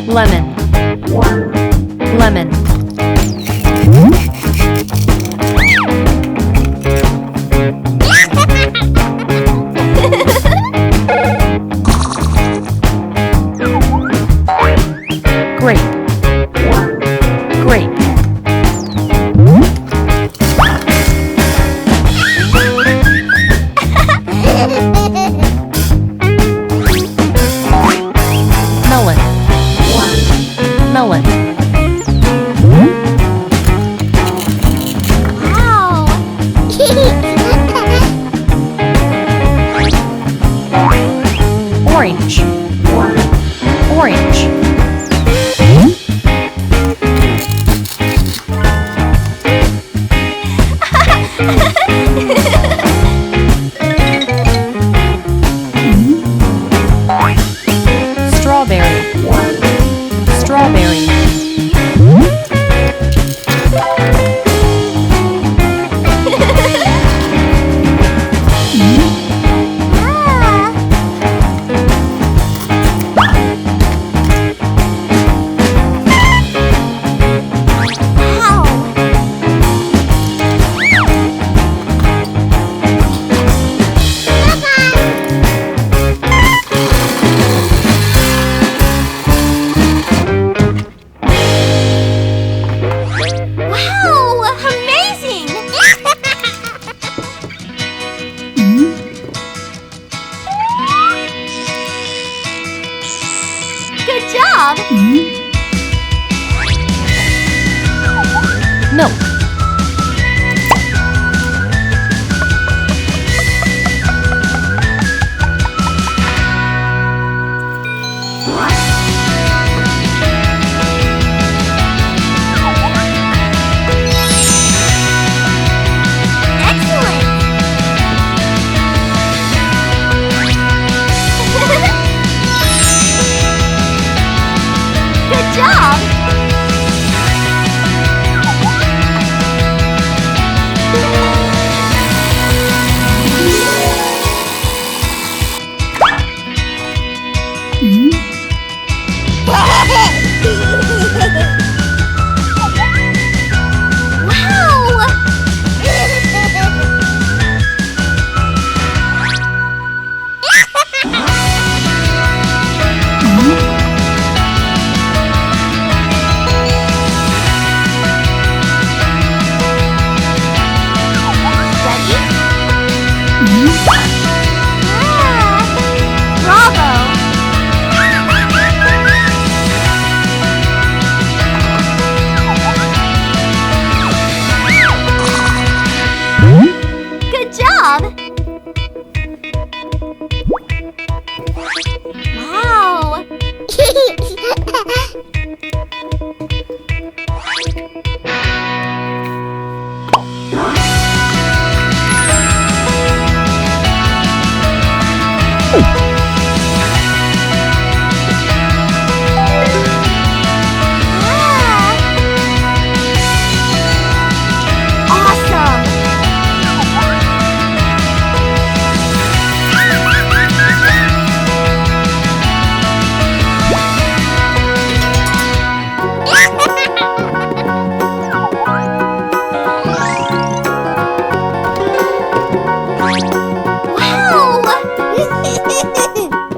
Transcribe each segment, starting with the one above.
lemon, lemon. Grape, grape. Melon, melon. Wow! Orange, orange. Strawberry, strawberry. Good job! Milk, Excellent! Good job! Good job! Wow!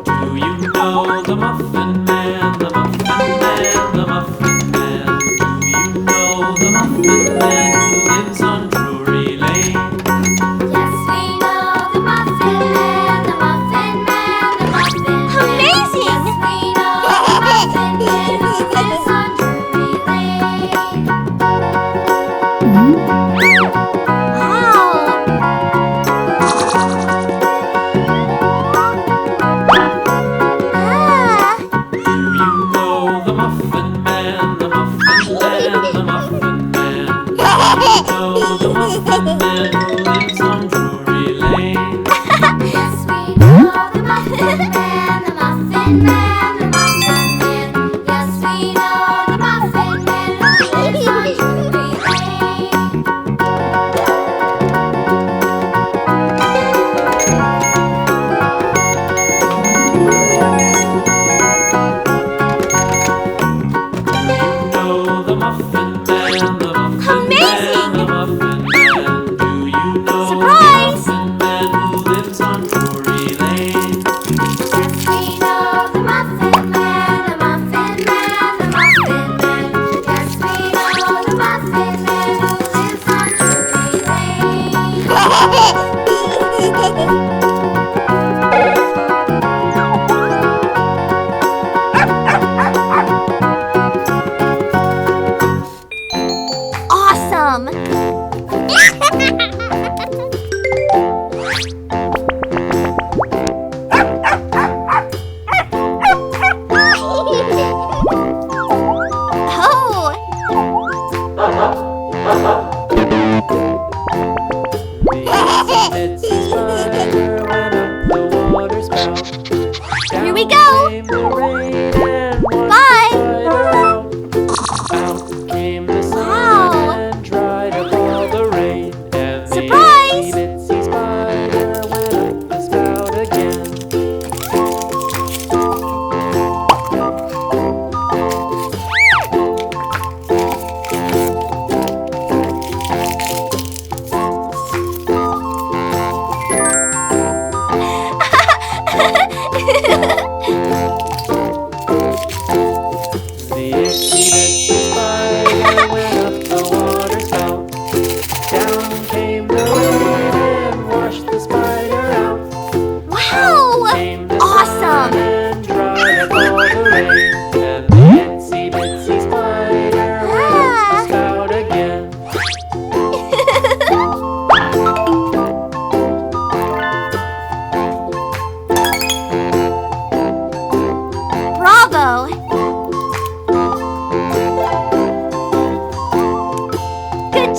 Do you know the Muffin Man, the Muffin Man, the Muffin Man? Do you know the Muffin Man who lives on Drury Lane? Yes, we know the Muffin Man, the Muffin Man, the Muffin Man. Amazing! Yes, we know the Muffin Man who lives on Drury Lane. Wow! Do you know the Muffin Man, the Muffin Man, the Muffin Man? Do you know the Muffin Man who lives on Drury Lane? Yes, we know the Muffin Man, the Muffin Man, the Muffin Man. Yes, we know the Muffin Man who lives on Drury Lane.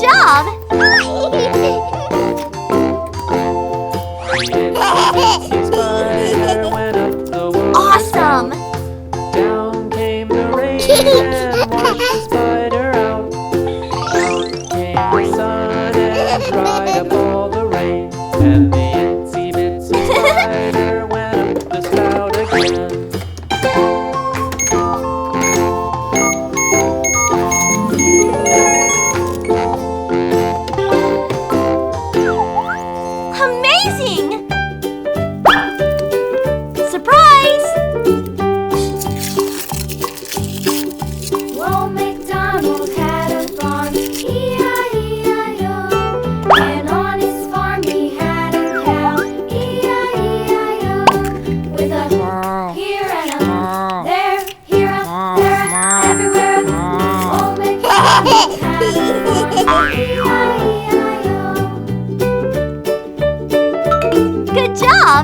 job! Spider went up the wall. Awesome! Down came the rain and washed the spider out. Out came the sun and dried up all the rain. And the itsy bitsy spider went up the spout again. Amazing! Surprise! Well, MacDonald had a farm, E-I-E-I-O. And on his farm he had a cow, E-I-E-I-O. With a here and a there, here, there, everywhere. Oh, MacDonald had a farm, E-I-E-I-O. Good job!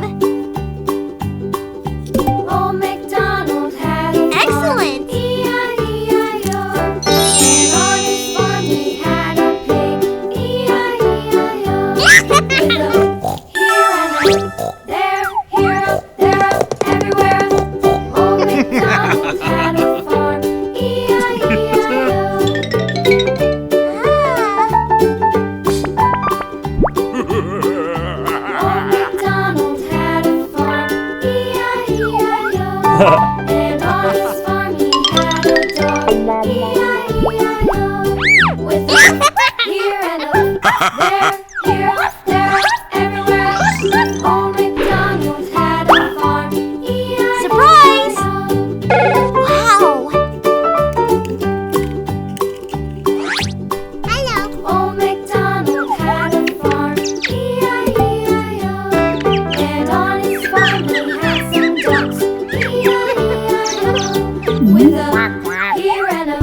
Oh, MacDonald had a farm. Excellent! E-I-E-I-O. And on his farm he had a pig, E-I-E-I-O. With a here and a there, here, there, everywhere. Oh, MacDonald had a farm, E-I-E-I-O. Oh, MacDonald had a farm, E-I-E-I-O. And on his farm he had a dog, E-I-E-I-O. With a here and a there, here, there, everywhere. Oh, MacDonald had a farm, E-I-E-I-O. Surprise! Wow! Hello! Oh, MacDonald had a farm, E-I-E-I-O. And on his farm he had some ducks, E-I-E-I-O. With a here and a